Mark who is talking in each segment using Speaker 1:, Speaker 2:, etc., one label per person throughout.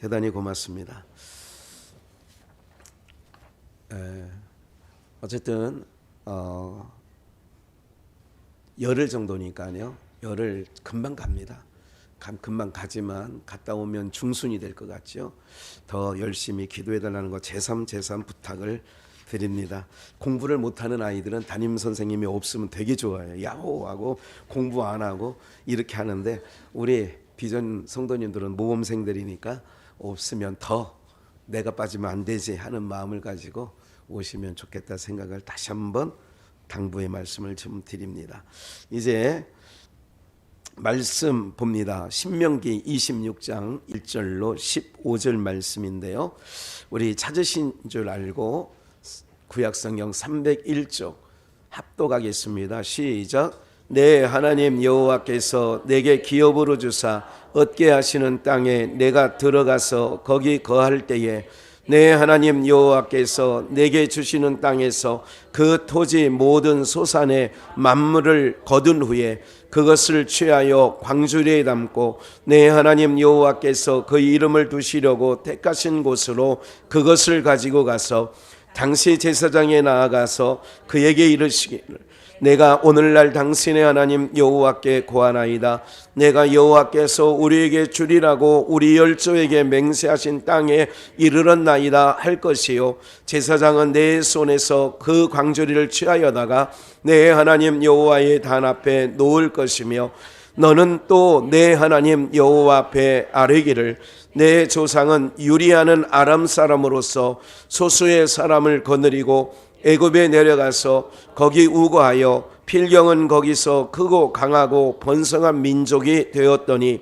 Speaker 1: 대단히 고맙습니다. 어쨌든 열흘 정도니까요. 열흘 금방 갑니다. 금방 가지만 갔다 오면 중순이 될 것 같죠. 더 열심히 기도해달라는 거 제삼 부탁을 드립니다. 공부를 못하는 아이들은 담임 선생님이 없으면 되게 좋아요. 야호하고 공부 안 하고 이렇게 하는데 우리 비전 성도님들은 모범생들이니까 없으면 더 내가 빠지면 안 되지 하는 마음을 가지고 오시면 좋겠다 생각을 다시 한번 당부의 말씀을 좀 드립니다. 이제 말씀 봅니다. 신명기 26장 1절로 15절 말씀인데요. 우리 찾으신 줄 알고 구약성경 301쪽 합독하겠습니다. 시작. 내 하나님 여호와께서 내게 기업으로 주사 얻게 하시는 땅에 내가 들어가서 거기 거할 때에 내 하나님 여호와께서 내게 주시는 땅에서 그 토지 모든 소산의 만물을 거둔 후에 그것을 취하여 광주리에 담고 내 하나님 여호와께서 그 이름을 두시려고 택하신 곳으로 그것을 가지고 가서 당시 제사장에 나아가서 그에게 이르시기를 내가 오늘날 당신의 하나님 여호와께 고하나이다. 내가 여호와께서 우리에게 주리라고 우리 열조에게 맹세하신 땅에 이르렀나이다 할 것이요 제사장은 내 손에서 그 광주리를 취하여다가 내 하나님 여호와의 단 앞에 놓을 것이며 너는 또 내 하나님 여호와 앞에 아뢰기를 내 조상은 유리하는 아람 사람으로서 소수의 사람을 거느리고 애굽에 내려가서 거기 우거하여 필경은 거기서 크고 강하고 번성한 민족이 되었더니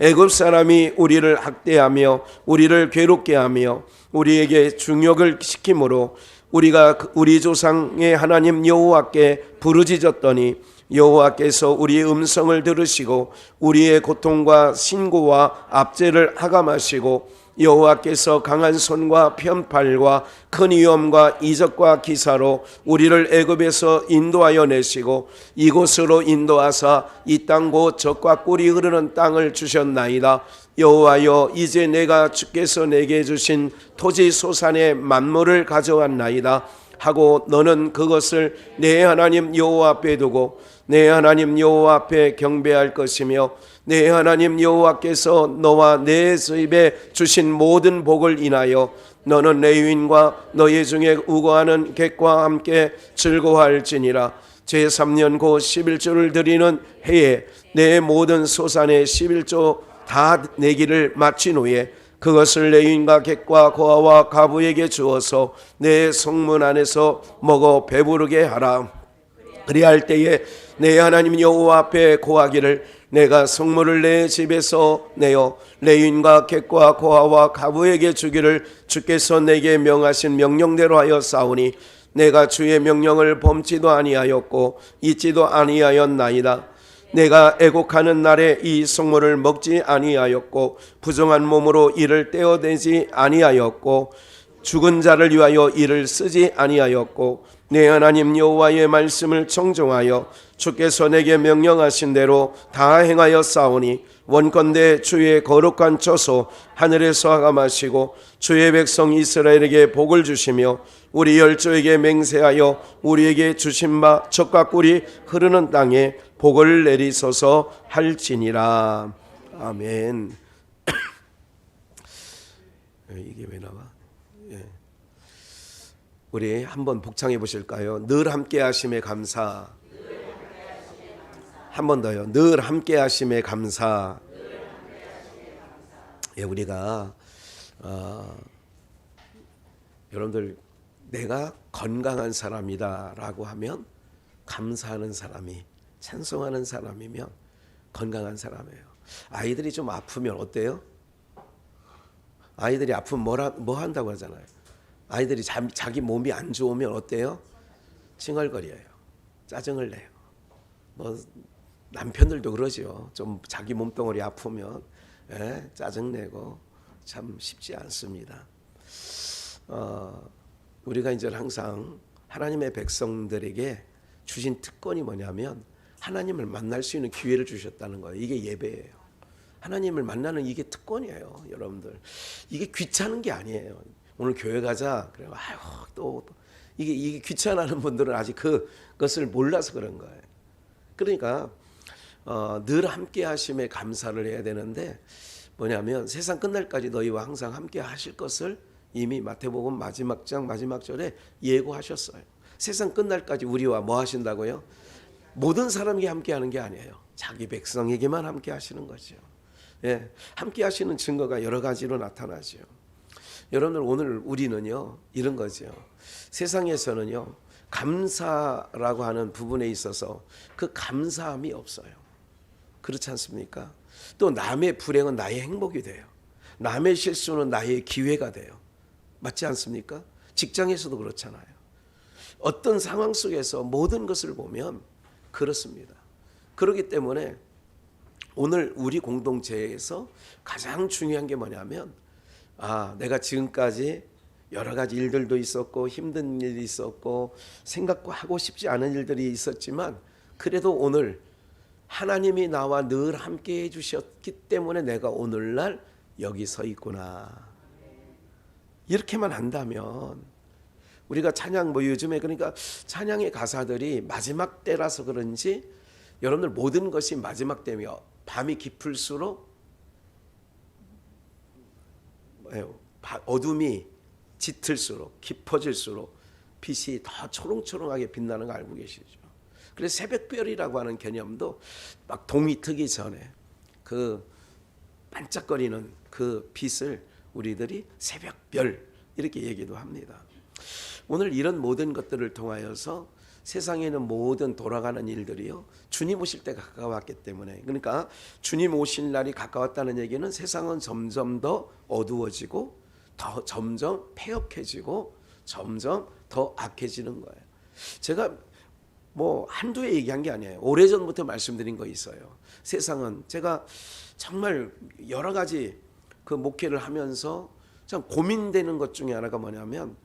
Speaker 1: 애굽 사람이 우리를 학대하며 우리를 괴롭게 하며 우리에게 중욕을 시키므로 우리가 우리 조상의 하나님 여호와께 부르짖었더니 여호와께서 우리의 음성을 들으시고 우리의 고통과 신고와 압제를 하감하시고 여호와께서 강한 손과 편팔과 큰 위엄과 이적과 기사로 우리를 애굽에서 인도하여 내시고 이곳으로 인도하사 이 땅 곧 젖과 꿀이 흐르는 땅을 주셨나이다. 여호와여 이제 내가 주께서 내게 주신 토지 소산의 만물을 가져왔나이다 하고 너는 그것을 내 하나님 여호와 앞에 두고 내 하나님 여호와 앞에 경배할 것이며 내 하나님 여호와께서 너와 내 집에 주신 모든 복을 인하여 너는 레위인과 너희 중에 우거하는 객과 함께 즐거워할지니라. 제3년 곧 11조를 드리는 해에 내 모든 소산의 11조 다 내기를 마친 후에 그것을 레위인과 객과 고아와 가부에게 주어서 내 성문 안에서 먹어 배부르게 하라. 그리할 때에 내 하나님 여호와 앞에 고하기를 내가 성물을 내 집에서 내어 레위인과 객과 고아와 가부에게 주기를 주께서 내게 명하신 명령대로 하여 싸우니 내가 주의 명령을 범치도 아니하였고 잊지도 아니하였나이다. 내가 애곡하는 날에 이 성물을 먹지 아니하였고 부정한 몸으로 이를 떼어내지 아니하였고 죽은 자를 위하여 이를 쓰지 아니하였고 내 하나님 여호와의 말씀을 청종하여 주께서 내게 명령하신 대로 다 행하여 싸우니 원컨대 주의 거룩한 처소 하늘에서 하감하시고 주의 백성 이스라엘에게 복을 주시며 우리 열조에게 맹세하여 우리에게 주신 바 젖과 꿀이 흐르는 땅에 복을 내리소서 할지니라. 아멘. 이게 왜 나와? 우리 한번 복창해 보실까요? 늘 함께 하심에 감사. 한 번 더요. 늘 함께 하심에 감사. 우리가 여러분들 내가 건강한 사람이다 라고 하면 감사하는 사람이 찬송하는 사람이면 건강한 사람이에요. 아이들이 좀 아프면 어때요? 아이들이 아프면 뭐 한다고 하잖아요. 아이들이 자기 몸이 안 좋으면 어때요? 칭얼거려요. 짜증을 내요. 뭐 남편들도 그러죠. 좀 자기 몸뚱어리 아프면 짜증내고 참 쉽지 않습니다. 우리가 이제 항상 하나님의 백성들에게 주신 특권이 뭐냐면 하나님을 만날 수 있는 기회를 주셨다는 거예요. 이게 예배예요. 하나님을 만나는 이게 특권이에요, 여러분들. 이게 귀찮은 게 아니에요. 오늘 교회 가자. 그래, 아유, 또 이게 귀찮아하는 분들은 아직 그것을 몰라서 그런 거예요. 그러니까 늘 함께 하심에 감사를 해야 되는데 뭐냐면 세상 끝날까지 너희와 항상 함께 하실 것을 이미 마태복음 마지막 장 마지막 절에 예고하셨어요. 세상 끝날까지 우리와 뭐 하신다고요? 모든 사람에게 함께 하는 게 아니에요. 자기 백성에게만 함께 하시는 거죠. 예, 함께 하시는 증거가 여러 가지로 나타나죠. 여러분들 오늘 우리는요 이런 거죠. 세상에서는요 감사라고 하는 부분에 있어서 그 감사함이 없어요. 그렇지 않습니까? 또 남의 불행은 나의 행복이 돼요. 남의 실수는 나의 기회가 돼요. 맞지 않습니까? 직장에서도 그렇잖아요. 어떤 상황 속에서 모든 것을 보면 그렇습니다. 그렇기 때문에 오늘 우리 공동체에서 가장 중요한 게 뭐냐면 내가 지금까지 여러 가지 일들도 있었고 힘든 일이 있었고 생각과 하고 싶지 않은 일들이 있었지만 그래도 오늘 하나님이 나와 늘 함께 해주셨기 때문에 내가 오늘날 여기 서 있구나. 이렇게만 한다면 우리가 찬양 요즘에 그러니까 찬양의 가사들이 마지막 때라서 그런지 여러분들 모든 것이 마지막 때며 밤이 깊을수록 어둠이 짙을수록 깊어질수록 빛이 더 초롱초롱하게 빛나는 거 알고 계시죠? 그래서 새벽별이라고 하는 개념도 막 동이 트기 전에 그 반짝거리는 그 빛을 우리들이 새벽별 이렇게 얘기도 합니다. 오늘 이런 모든 것들을 통하여서 세상에는 모든 돌아가는 일들이요 주님 오실 때가 가까웠기 때문에 그러니까 주님 오실 날이 가까웠다는 얘기는 세상은 점점 더 어두워지고 더 점점 폐역해지고 점점 더 악해지는 거예요. 제가 뭐 한두 해 얘기한 게 아니에요. 오래전부터 말씀드린 거 있어요. 세상은 제가 정말 여러 가지 그 목회를 하면서 참 고민되는 것 중에 하나가 뭐냐면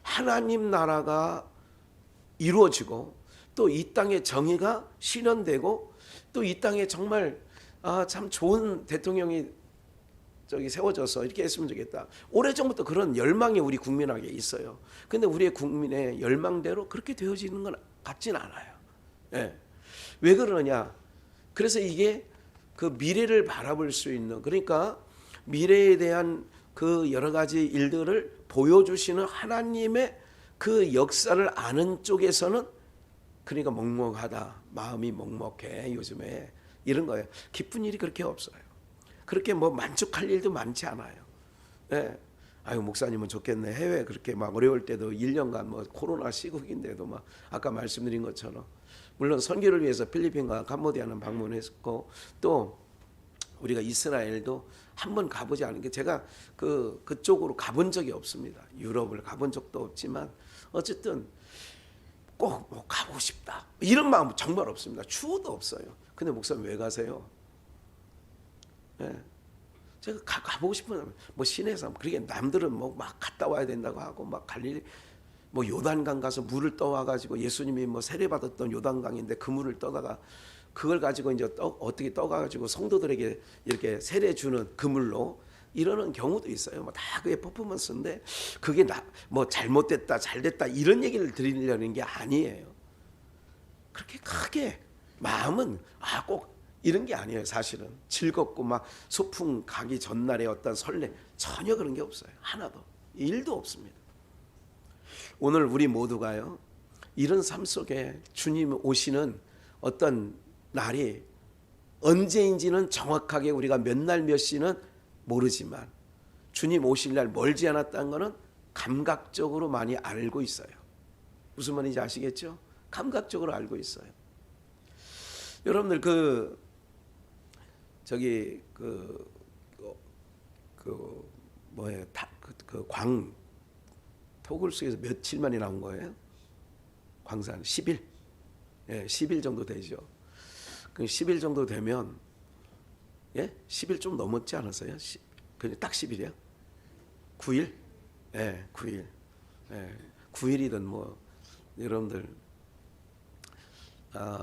Speaker 1: 하나님 나라가 이루어지고 또 이 땅의 정의가 실현되고 또 이 땅에 정말 참 좋은 대통령이 세워져서 이렇게 했으면 좋겠다. 오래전부터 그런 열망이 우리 국민에게 있어요. 근데 우리의 국민의 열망대로 그렇게 되어지는 건 같진 않아요. 예. 왜 그러냐? 그래서 이게 그 미래를 바라볼 수 있는 그러니까 미래에 대한 그 여러 가지 일들을 보여주시는 하나님의 그 역사를 아는 쪽에서는 그러니까 먹먹하다. 마음이 먹먹해 요즘에 이런 거예요. 기쁜 일이 그렇게 없어요. 그렇게 뭐 만족할 일도 많지 않아요. 예. 아유 목사님은 좋겠네. 해외 그렇게 막 어려울 때도 1년간 뭐 코로나 시국인데도 막 아까 말씀드린 것처럼 물론 선교를 위해서 필리핀과 캄보디아는 방문했고 또 우리가 이스라엘도 한번 가보지 않은 게 제가 그쪽으로 가본 적이 없습니다. 유럽을 가본 적도 없지만 어쨌든 꼭 뭐 가보고 싶다 이런 마음 정말 없습니다. 추워도 없어요. 근데 목사님 왜 가세요? 예. 제가 가보고 싶은 뭐 시내산 그러게 남들은 뭐 막 갔다 와야 된다고 하고 막 갈릴리 뭐 요단강 가서 물을 떠와 가지고 예수님이 뭐 세례 받았던 요단강인데 그 물을 떠다가 그걸 가지고 이제 어떻게 떠가 가지고 성도들에게 이렇게 세례 주는 그 물로 이러는 경우도 있어요. 뭐 다 그게 퍼포먼스인데 그게 뭐 잘못됐다 잘됐다 이런 얘기를 드리려는 게 아니에요. 그렇게 크게 마음은 꼭 이런 게 아니에요. 사실은 즐겁고 막 소풍 가기 전날에 어떤 설레 전혀 그런 게 없어요. 하나도 일도 없습니다. 오늘 우리 모두가요 이런 삶 속에 주님 오시는 어떤 날이 언제인지는 정확하게 우리가 몇 날 몇 시는 모르지만 주님 오실 날 멀지 않았다는 것은 감각적으로 많이 알고 있어요. 무슨 말인지 아시겠죠? 감각적으로 알고 있어요. 여러분들 토굴속에서 며칠 만에 나온 거예요? 광산 10일. 예, 10일 정도 되죠. 그 10일 정도 되면 10일 좀 넘었지 않았어요? 그냥 딱 10일이야? 9일? 예, 9일. 예, 9일이든 뭐 여러분들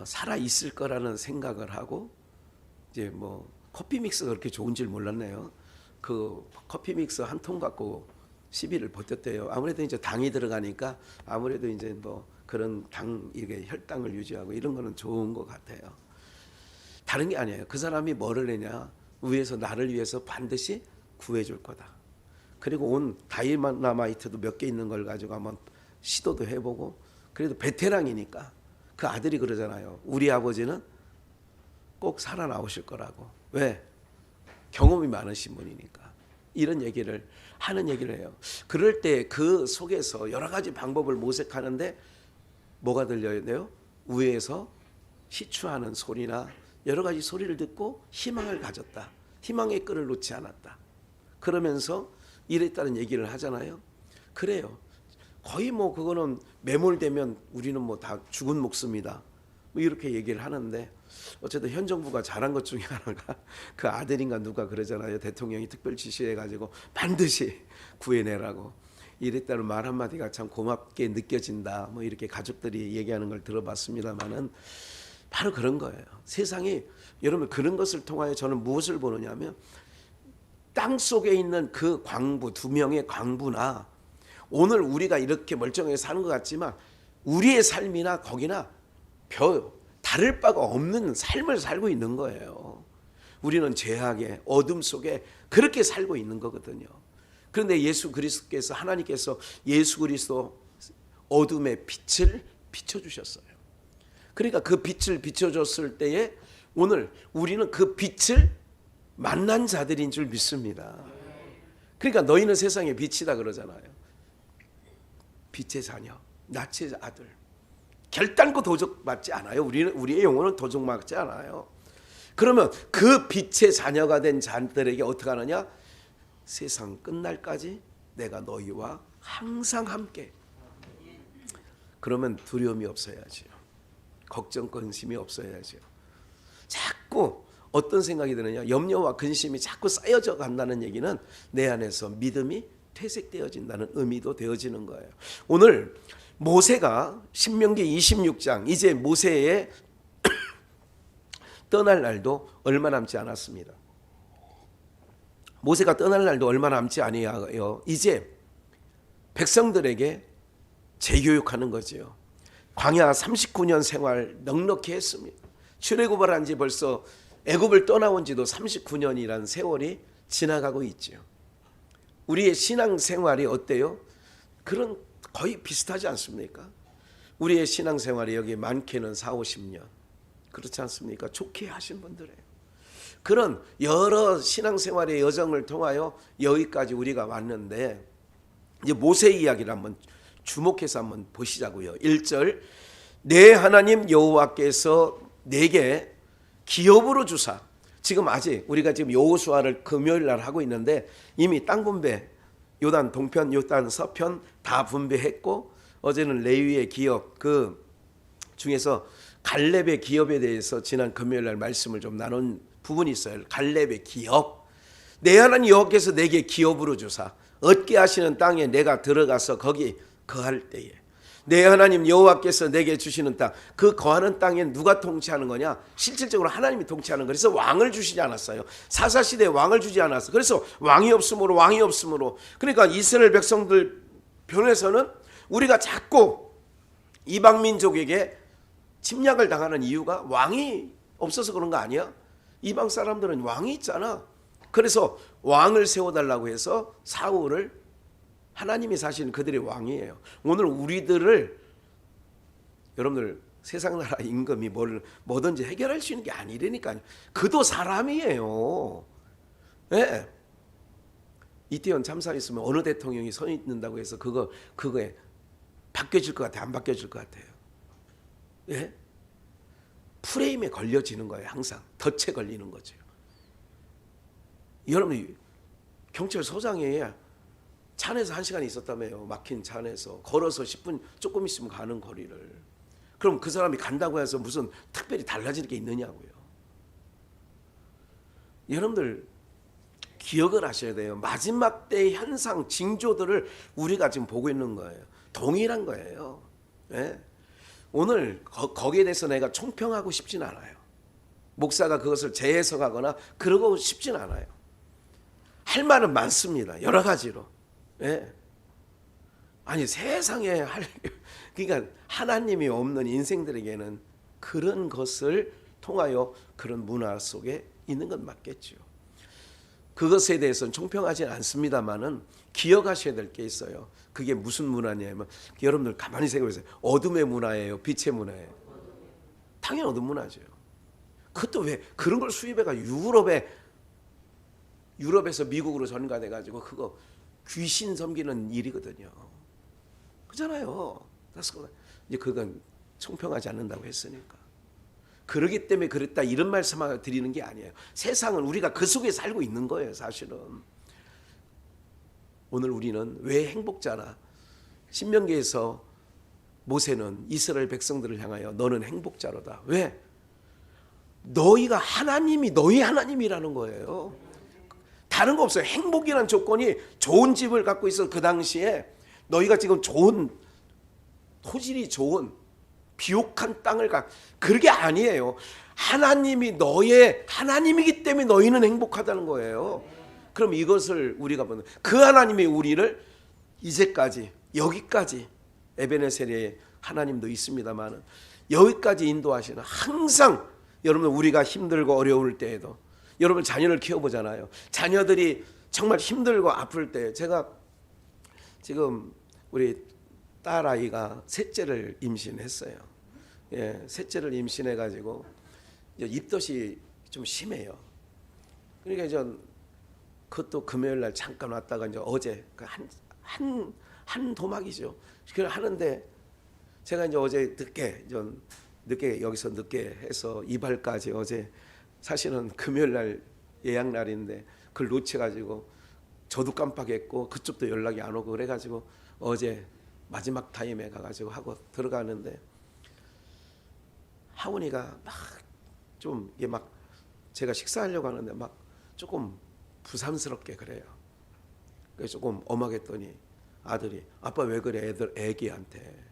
Speaker 1: 살아 있을 거라는 생각을 하고 이제 뭐 커피 믹스가 그렇게 좋은 줄 몰랐네요. 그 커피 믹스 한 통 갖고 시비를 버텼대요. 아무래도 이제 당이 들어가니까 아무래도 이제 뭐 그런 당 이게 혈당을 유지하고 이런 거는 좋은 것 같아요. 다른 게 아니에요. 그 사람이 뭐를 했냐? 위에서 나를 위해서 반드시 구해줄 거다. 그리고 온 다이나마이트도 몇 개 있는 걸 가지고 한번 시도도 해보고, 그래도 베테랑이니까 그 아들이 그러잖아요. 우리 아버지는 꼭 살아나오실 거라고. 왜? 경험이 많으신 분이니까. 이런 얘기를 하는 얘기를 해요. 그럴 때 그 속에서 여러 가지 방법을 모색하는데 뭐가 들려야 돼요? 위에서 시추하는 소리나 여러 가지 소리를 듣고 희망을 가졌다. 희망의 끈을 놓지 않았다. 그러면서 이랬다는 얘기를 하잖아요. 그래요. 거의 뭐 그거는 매몰되면 우리는 뭐 다 죽은 목숨이다. 뭐 이렇게 얘기를 하는데, 어쨌든 현 정부가 잘한 것 중에 하나가 그 아들인가 누가 그러잖아요. 대통령이 특별 지시해가지고 반드시 구해내라고 이랬다는 말 한마디가 참 고맙게 느껴진다. 뭐 이렇게 가족들이 얘기하는 걸 들어봤습니다만은 바로 그런 거예요. 세상이 여러분 그런 것을 통하여 저는 무엇을 보느냐면, 땅 속에 있는 그 광부, 두 명의 광부나 오늘 우리가 이렇게 멀쩡하게 사는 것 같지만 우리의 삶이나 거기나 다를 바가 없는 삶을 살고 있는 거예요. 우리는 죄악의 어둠 속에 그렇게 살고 있는 거거든요. 그런데 예수 그리스도께서, 하나님께서 예수 그리스도 어둠의 빛을 비춰주셨어요. 그러니까 그 빛을 비춰줬을 때에 오늘 우리는 그 빛을 만난 자들인 줄 믿습니다. 그러니까 너희는 세상의 빛이다 그러잖아요. 빛의 자녀, 낯의 아들. 결단코 도적맞지 않아요. 우리의 영혼은 도적맞지 않아요. 그러면 그 빛의 자녀가 된 자들에게 어떻게 하느냐? 세상 끝날까지 내가 너희와 항상 함께. 그러면 두려움이 없어야지요. 걱정 근심이 없어야죠. 자꾸 어떤 생각이 드느냐? 염려와 근심이 자꾸 쌓여져 간다는 얘기는 내 안에서 믿음이 퇴색되어진다는 의미도 되어지는 거예요. 오늘 모세가 신명기 26장, 이제 모세의 떠날 날도 얼마 남지 않았습니다. 모세가 떠날 날도 얼마 남지 아니하여 이제 백성들에게 재교육하는 거지요. 광야 39년 생활 넉넉히 했습니다. 출애굽을 한 지 벌써 애굽을 떠나온 지도 39년이라는 세월이 지나가고 있지요. 우리의 신앙 생활이 어때요? 그런 거의 비슷하지 않습니까? 우리의 신앙 생활이 여기 많게는 4, 50년. 그렇지 않습니까? 좋게 하신 분들이에요. 그런 여러 신앙 생활의 여정을 통하여 여기까지 우리가 왔는데, 이제 모세 이야기를 한번 주목해서 한번 보시자고요. 1절, 내 하나님 여호와께서 내게 기업으로 주사. 지금 아직 우리가 지금 여호수아를 금요일 날 하고 있는데 이미 땅 분배, 요단 동편, 요단 서편 다 분배했고, 어제는 레위의 기업, 그 중에서 갈렙의 기업에 대해서 지난 금요일 날 말씀을 좀 나눈 부분이 있어요. 갈렙의 기업. 내 하나님 여호와께서 내게 기업으로 주사 얻게 하시는 땅에 내가 들어가서 거기 거할 때에, 내 하나님 여호와께서 내게 주시는 땅, 그 거하는 땅에 누가 통치하는 거냐? 실질적으로 하나님이 통치하는 거예요. 그래서 왕을 주시지 않았어요. 사사시대에 왕을 주지 않았어요. 그래서 왕이 없으므로 그러니까 이스라엘 백성들 편에서는 우리가 자꾸 이방민족에게 침략을 당하는 이유가 왕이 없어서 그런 거 아니야? 이방 사람들은 왕이 있잖아. 그래서 왕을 세워달라고 해서 사울을, 하나님이 사실은 그들의 왕이에요. 오늘 우리들을, 여러분들 세상 나라 임금이 뭐든지 해결할 수 있는 게 아니라니까요. 그도 사람이에요. 네. 이태원 참사 있으면 어느 대통령이 서 있는다고 해서 그거에 바뀌어질 것 같아요? 안 바뀌어질 것 같아요? 예? 프레임에 걸려지는 거예요. 항상 덫에 걸리는 거죠. 여러분 경찰서장에 차 안에서 1시간 있었다며요. 막힌 차 안에서 걸어서 10분 조금 있으면 가는 거리를. 그럼 그 사람이 간다고 해서 무슨 특별히 달라질 게 있느냐고요. 여러분들 기억을 하셔야 돼요. 마지막 때의 현상, 징조들을 우리가 지금 보고 있는 거예요. 동일한 거예요. 예? 오늘 거기에 대해서 내가 총평하고 싶진 않아요. 목사가 그것을 재해석하거나 그러고 싶진 않아요. 할 말은 많습니다. 여러 가지로. 예. 아니 세상에 그러니까 하나님이 없는 인생들에게는 그런 것을 통하여 그런 문화 속에 있는 건 맞겠죠. 그것에 대해서는 총평하지는 않습니다만은 기억하셔야 될 게 있어요. 그게 무슨 문화냐면 여러분들 가만히 생각해보세요. 어둠의 문화예요, 빛의 문화예요? 당연히 어둠 문화죠. 그것도 왜 그런 걸 수입해가 유럽에서 미국으로 전가돼 가지고 그거 귀신 섬기는 일이거든요. 그잖아요. 이제 그건 총평하지 않는다고 했으니까. 그러기 때문에 그랬다 이런 말씀을 드리는 게 아니에요. 세상은 우리가 그 속에 살고 있는 거예요, 사실은. 오늘 우리는 왜 행복자라? 신명기에서 모세는 이스라엘 백성들을 향하여 너는 행복자로다. 왜? 너희가 하나님이 너희 하나님이라는 거예요. 다른 거 없어요. 행복이란 조건이 좋은 집을 갖고 있어. 그 당시에 너희가 지금 좋은 토질이 좋은 비옥한 땅을 그게 아니에요. 하나님이 너의 하나님이기 때문에 너희는 행복하다는 거예요. 그럼 이것을 우리가 보는 그 하나님이 우리를 이제까지 여기까지 에베네셀의 하나님도 있습니다만 여기까지 인도하시는 항상 여러분 우리가 힘들고 어려울 때에도 여러분 자녀를 키워보잖아요. 자녀들이 정말 힘들고 아플 때 제가 지금 우리 딸아이가 셋째를 임신했어요. 예, 셋째를 임신해가지고 입덧이 좀 심해요. 그러니까 전 그것도 금요일 날 잠깐 왔다가 이제 어제 한 도막이죠. 그걸 하는데 제가 이제 어제 늦게 여기서 늦게 해서 이발까지 어제 사실은 금요일 날 예약 날인데 그걸 놓쳐가지고 저도 깜빡했고 그쪽도 연락이 안 오고 그래가지고 어제 마지막 타임에 가가지고 하고 들어가는데 하은이가 막 제가 식사하려고 하는데 막 조금 부담스럽게 그래요. 그래서 조금 엄하겠더니 아들이 아빠 왜 그래 애기한테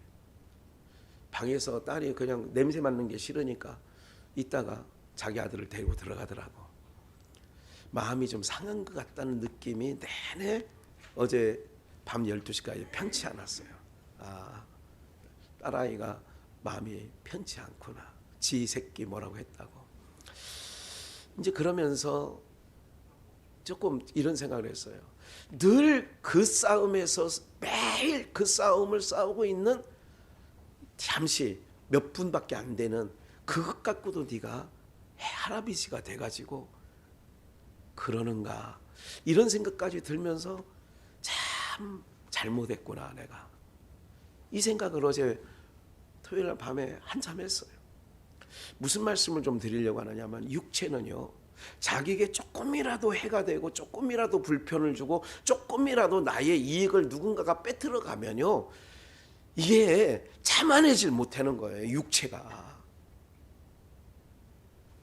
Speaker 1: 방에서 딸이 그냥 냄새 맡는 게 싫으니까 이따가 자기 아들을 데리고 들어가더라고. 마음이 좀 상한 것 같다는 느낌이 내내 어제 밤 12시까지 편치 않았어요. 아, 딸아이가 마음이 편치 않구나. 지 새끼 뭐라고 했다고. 이제 그러면서 조금 이런 생각을 했어요. 늘 그 싸움에서 매일 그 싸움을 싸우고 있는 잠시 몇 분밖에 안 되는 그것 갖고도 네가 할아버지가 돼가지고 그러는가 이런 생각까지 들면서 참 잘못했구나 내가 이 생각을 어제 토요일 날 밤에 한참 했어요. 무슨 말씀을 좀 드리려고 하느냐면 육체는요 자기에게 조금이라도 해가 되고 조금이라도 불편을 주고 조금이라도 나의 이익을 누군가가 빼들어 가면요 이게 참아내질 못하는 거예요. 육체가.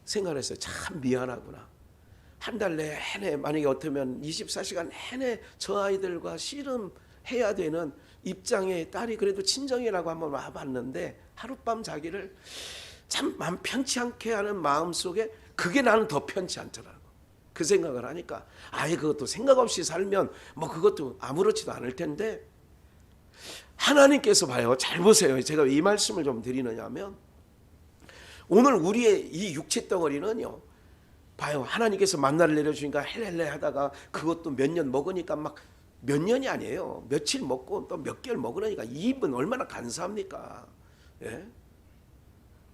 Speaker 1: 생각을 했어요. 참 미안하구나. 한 달 내내 만약에 어쩌면 24시간 내내 저 아이들과 씨름해야 되는 입장에 딸이 그래도 친정이라고 한번 와봤는데 하룻밤 자기를 참 마음 편치 않게 하는 마음속에 그게 나는 더 편치 않더라고. 그 생각을 하니까 아예 그것도 생각 없이 살면 뭐 그것도 아무렇지도 않을 텐데 하나님께서 봐요. 잘 보세요. 제가 이 말씀을 좀 드리느냐면 오늘 우리의 이 육체 덩어리는요. 봐요. 하나님께서 만나를 내려주니까 헬렐레 하다가 그것도 몇 년 먹으니까 막 몇 년이 아니에요. 며칠 먹고 또 몇 개월 먹으니까 입은 얼마나 간사합니까? 예?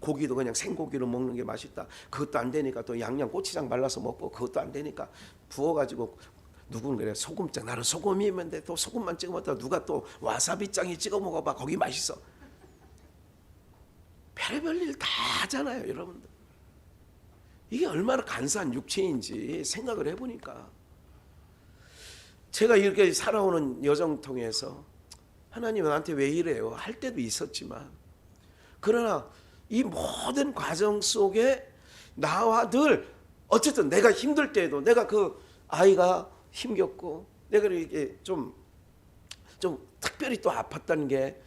Speaker 1: 고기도 그냥 생고기로 먹는 게 맛있다. 그것도 안 되니까 또 양념 고추장 발라서 먹고 그것도 안 되니까 부어가지고 누구는 그래 소금장 나는 소금이 있는데 또 소금만 찍어 먹다 누가 또 와사비장이 찍어 먹어봐 거기 맛있어. 별의별 일 다 하잖아요 여러분들. 이게 얼마나 간사한 육체인지 생각을 해보니까 제가 이렇게 살아오는 여정 통해서 하나님 나한테 왜 이래요 할 때도 있었지만 그러나 이 모든 과정 속에 나와 늘 어쨌든 내가 힘들 때에도 내가 그 아이가 힘겹고 내가 이렇게 좀 특별히 또 아팠다는 게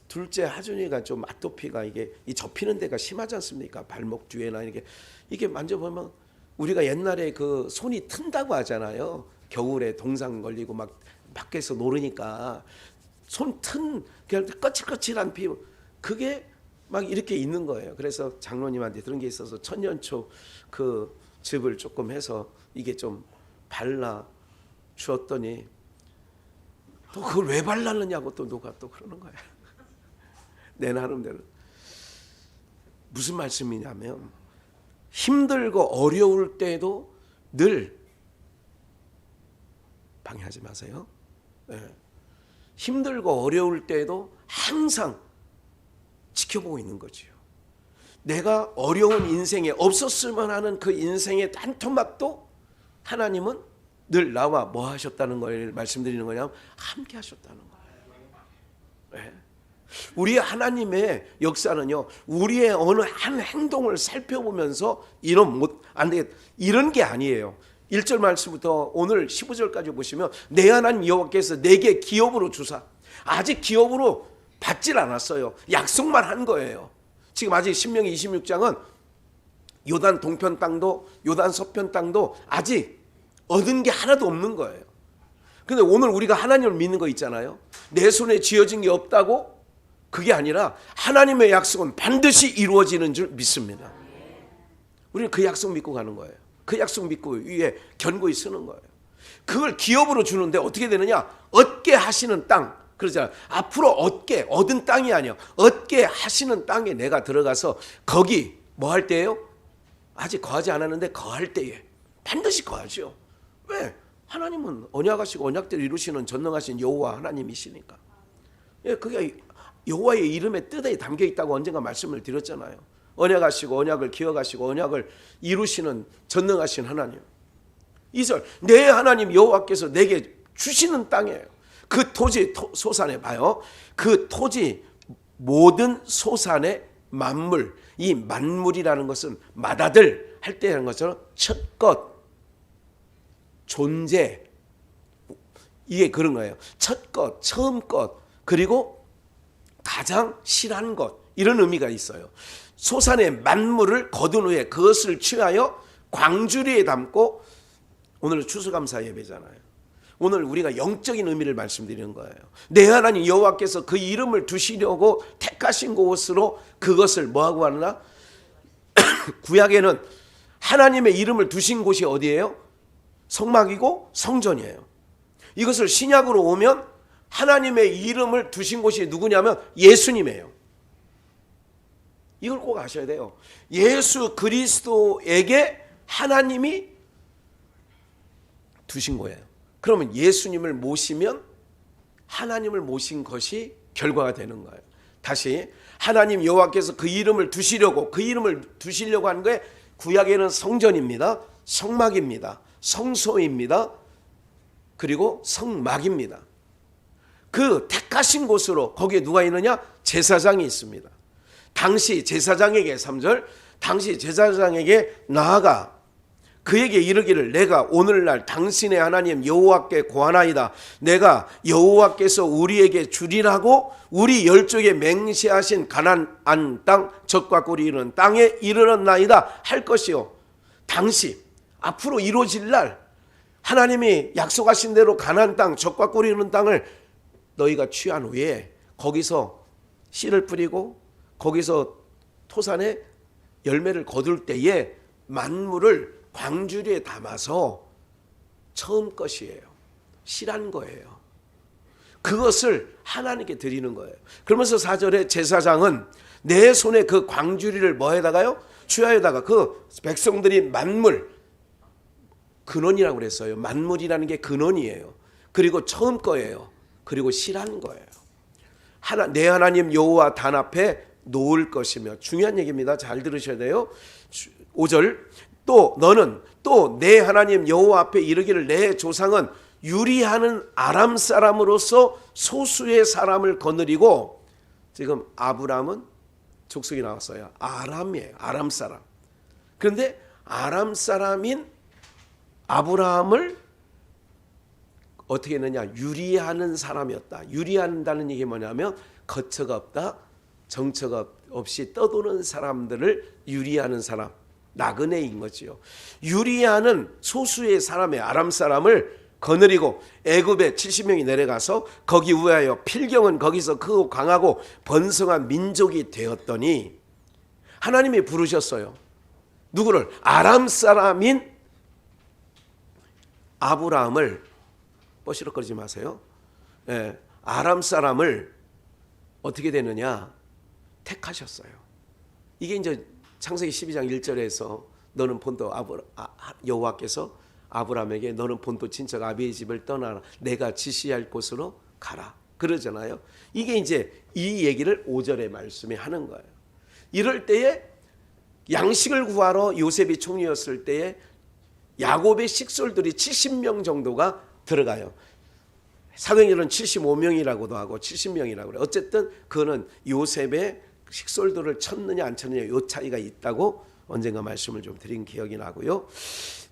Speaker 1: 둘째 하준이가 좀 아토피가 이게 이 접히는 데가 심하지 않습니까? 발목 뒤에나 이게 만져보면 우리가 옛날에 그 손이 튼다고 하잖아요. 겨울에 동상 걸리고 막 밖에서 노르니까 손 튼 그냥 거칠거칠한 피부 그게 막 이렇게 있는 거예요. 그래서 장로님한테 그런 게 있어서 천년초 그 즙을 조금 해서 이게 좀 발라 주었더니 또 그걸 왜 발랐느냐고 또 누가 또 그러는 거예요. 내 나름대로 무슨 말씀이냐면 힘들고 어려울 때도 늘 방해하지 마세요. 네. 힘들고 어려울 때도 항상 지켜보고 있는 거지요. 내가 어려운 인생에 없었으면 하는 그 인생의 한 토막도 하나님은 늘 나와 뭐 하셨다는 걸 말씀드리는 거냐면 함께 하셨다는 거예요. 네. 우리 하나님의 역사는요, 우리의 어느 한 행동을 살펴보면서 안 되겠다 이런 게 아니에요. 1절 말씀부터 오늘 15절까지 보시면 내 하나님 여호와께서 내게 기업으로 주사, 아직 기업으로 받질 않았어요. 약속만 한 거예요. 지금 아직 신명기 26장은 요단 동편 땅도 요단 서편 땅도 아직 얻은 게 하나도 없는 거예요. 근데 오늘 우리가 하나님을 믿는 거 있잖아요. 내 손에 쥐어진 게 없다고 그게 아니라 하나님의 약속은 반드시 이루어지는 줄 믿습니다. 우리는 그 약속 믿고 가는 거예요. 그 약속 믿고 위에 견고히 쓰는 거예요. 그걸 기업으로 주는데 어떻게 되느냐? 얻게 하시는 땅. 그러잖아요. 앞으로 얻은 땅이 아니야. 얻게 하시는 땅에 내가 들어가서 거기 뭐 할 때예요? 아직 거하지 않았는데 거할 때에 반드시 거하죠. 왜? 하나님은 언약하시고 언약대로 이루시는 전능하신 여호와 하나님이시니까. 예, 그게 여호와의 이름의 뜻에 담겨 있다고 언젠가 말씀을 드렸잖아요. 언약하시고 언약을 기억하시고 언약을 이루시는 전능하신 하나님. 2절 내 하나님 여호와께서 내게 주시는 땅이에요. 그 토지 소산에 봐요. 그 토지 모든 소산의 만물, 이 만물이라는 것은 맏아들 할 때 하는 것처럼 첫것, 존재, 이게 그런 거예요. 첫것, 처음 것, 그리고 가장 실한 것, 이런 의미가 있어요. 소산의 만물을 거둔 후에 그것을 취하여 광주리에 담고, 오늘 추수감사 예배잖아요. 오늘 우리가 영적인 의미를 말씀드리는 거예요. 내 하나님 여호와께서 그 이름을 두시려고 택하신 곳으로 그것을 뭐하고 하느냐? 구약에는 하나님의 이름을 두신 곳이 어디예요? 성막이고 성전이에요. 이것을 신약으로 오면 하나님의 이름을 두신 곳이 누구냐면 예수님이에요. 이걸 꼭 아셔야 돼요. 예수 그리스도에게 하나님이 두신 거예요. 그러면 예수님을 모시면 하나님을 모신 것이 결과가 되는 거예요. 다시 하나님 여호와께서 그 이름을 두시려고 하는 거에 구약에는 성전입니다. 성막입니다. 성소입니다. 그리고 성막입니다. 그 택하신 곳으로 거기에 누가 있느냐? 제사장이 있습니다. 당시 제사장에게 3절 당시 제사장에게 나아가 그에게 이르기를 내가 오늘날 당신의 하나님 여호와께 고하나이다. 내가 여호와께서 우리에게 주리라고 우리 열족에 맹세하신 가나안 땅 젖과 꿀이 이르는 땅에 이르렀나이다 할 것이요. 당시 앞으로 이루어질 날 하나님이 약속하신 대로 가나안 땅 젖과 꿀이 이르는 땅을 너희가 취한 후에 거기서 씨를 뿌리고 거기서 토산에 열매를 거둘 때에 만물을 광주리에 담아서 처음 것이에요. 실한 거예요. 그것을 하나님께 드리는 거예요. 그러면서 4절에 제사장은 내 손에 그 광주리를 뭐에다가요? 취하에다가 그 백성들이 만물, 근원이라고 그랬어요. 만물이라는 게 근원이에요. 그리고 처음 거예요. 그리고 실한 거예요. 내 하나님 여호와 단 앞에 놓을 것이며, 중요한 얘기입니다. 잘 들으셔야 돼요. 5절 또 너는 또 내 하나님 여호와 앞에 이르기를 내 조상은 유리하는 아람 사람으로서 소수의 사람을 거느리고, 지금 아브람은 족속이 나왔어요. 아람이에요. 아람 사람. 그런데 아람 사람인 아브라함을 어떻게 했느냐? 유리하는 사람이었다. 유리한다는 얘기 뭐냐면 거처가 없다, 정처가 없이 떠도는 사람들을 유리아는 사람, 나그네인 거지요. 유리아는 소수의 사람의 아람 사람을 거느리고 애굽에 70명이 내려가서 거기 위하여 필경은 거기서 크고 강하고 번성한 민족이 되었더니 하나님이 부르셨어요. 누구를? 아람 사람인 아브라함을, 뻐시럭거리지 마세요. 예, 아람 사람을 어떻게 되느냐? 택하셨어요. 이게 이제 창세기 12장 1절에서 너는 본토 여호와께서 아브라함에게 너는 본토 친척 아비의 집을 떠나라, 내가 지시할 곳으로 가라 그러잖아요. 이게 이제 이 얘기를 5절의 말씀이 하는 거예요. 이럴 때에 양식을 구하러 요셉이 총리였을 때에 야곱의 식솔들이 70명 정도가 들어가요. 사도행전은 75명이라고도 하고 70명이라고 그래요. 어쨌든 그거는 요셉의 식솔들을 쳤느냐 안 쳤느냐 이 차이가 있다고 언젠가 말씀을 좀 드린 기억이 나고요.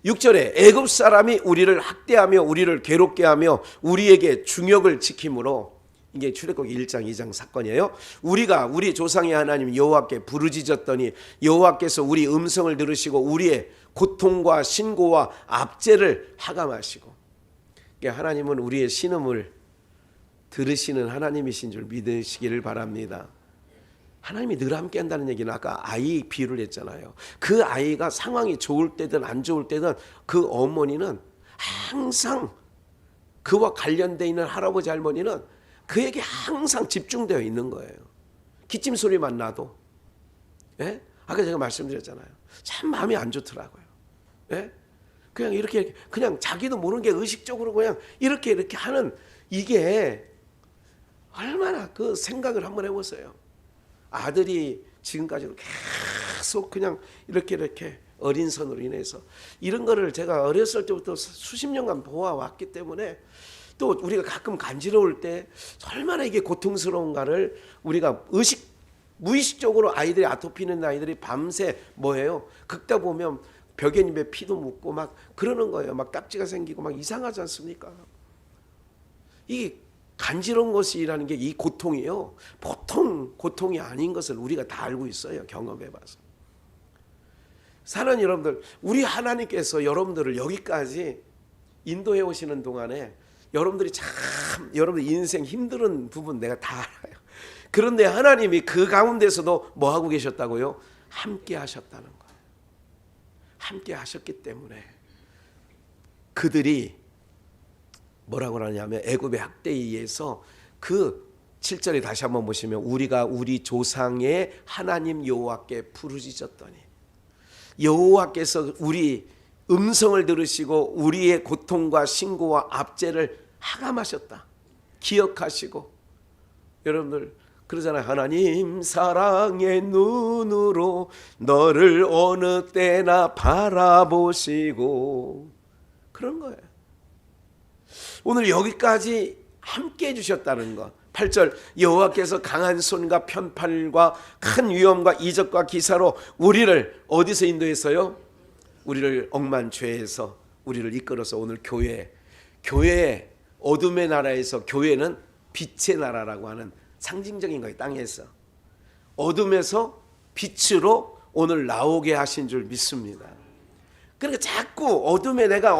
Speaker 1: 6절에 애굽 사람이 우리를 학대하며 우리를 괴롭게 하며 우리에게 중역을 지킴으로, 이게 출애굽기 1장 2장 사건이에요. 우리가 우리 조상의 하나님 여호와께 부르짖었더니 여호와께서 우리 음성을 들으시고 우리의 고통과 신고와 압제를 하감하시고, 그러니까 하나님은 우리의 신음을 들으시는 하나님이신 줄 믿으시기를 바랍니다. 하나님이 늘 함께 한다는 얘기는 아까 아이 비유를 했잖아요. 그 아이가 상황이 좋을 때든 안 좋을 때든 그 어머니는 항상 그와 관련되어 있는 할아버지 할머니는 그에게 항상 집중되어 있는 거예요. 기침 소리만 나도. 예? 아까 제가 말씀드렸잖아요. 참 마음이 안 좋더라고요. 예? 그냥 이렇게 그냥 자기도 모르는 게 의식적으로 그냥 이렇게 하는, 이게 얼마나 그 생각을 한번 해보세요. 아들이 지금까지도 계속 그냥 이렇게 어린 선으로 인해서 이런 거를 제가 어렸을 때부터 수십 년간 보아왔기 때문에, 또 우리가 가끔 간지러울 때 얼마나 이게 고통스러운가를 우리가 무의식적으로, 아이들이 아토피 있는 아이들이 밤새 뭐해요? 긁다 보면 벽에 피도 묻고 막 그러는 거예요. 막 딱지가 생기고 막 이상하지 않습니까? 이 간지러운 것이라는 게 이 고통이요, 보통 고통이 아닌 것을 우리가 다 알고 있어요. 경험해봐서. 사랑하는 여러분들, 우리 하나님께서 여러분들을 여기까지 인도해 오시는 동안에 여러분들이 여러분들 인생 힘든 부분 내가 다 알아요. 그런데 하나님이 그 가운데서도 뭐 하고 계셨다고요? 함께 하셨다는 거예요. 함께 하셨기 때문에 그들이 뭐라고 하냐면 애굽의 학대에 의해서 그 7절에 다시 한번 보시면 우리가 우리 조상의 하나님 여호와께 부르짖었더니 여호와께서 우리 음성을 들으시고 우리의 고통과 신고와 압제를 하감하셨다. 기억하시고, 여러분들 그러잖아요. 하나님 사랑의 눈으로 너를 어느 때나 바라보시고, 그런 거예요. 오늘 여기까지 함께 해주셨다는 것. 8절 여호와께서 강한 손과 편팔과 큰 위험과 이적과 기사로 우리를 어디서 인도했어요? 우리를 억만 죄에서 우리를 이끌어서 오늘 교회의 어둠의 나라에서, 교회는 빛의 나라라고 하는 상징적인 거예요. 땅에서 어둠에서 빛으로 오늘 나오게 하신 줄 믿습니다. 그러니까 자꾸 어둠에 내가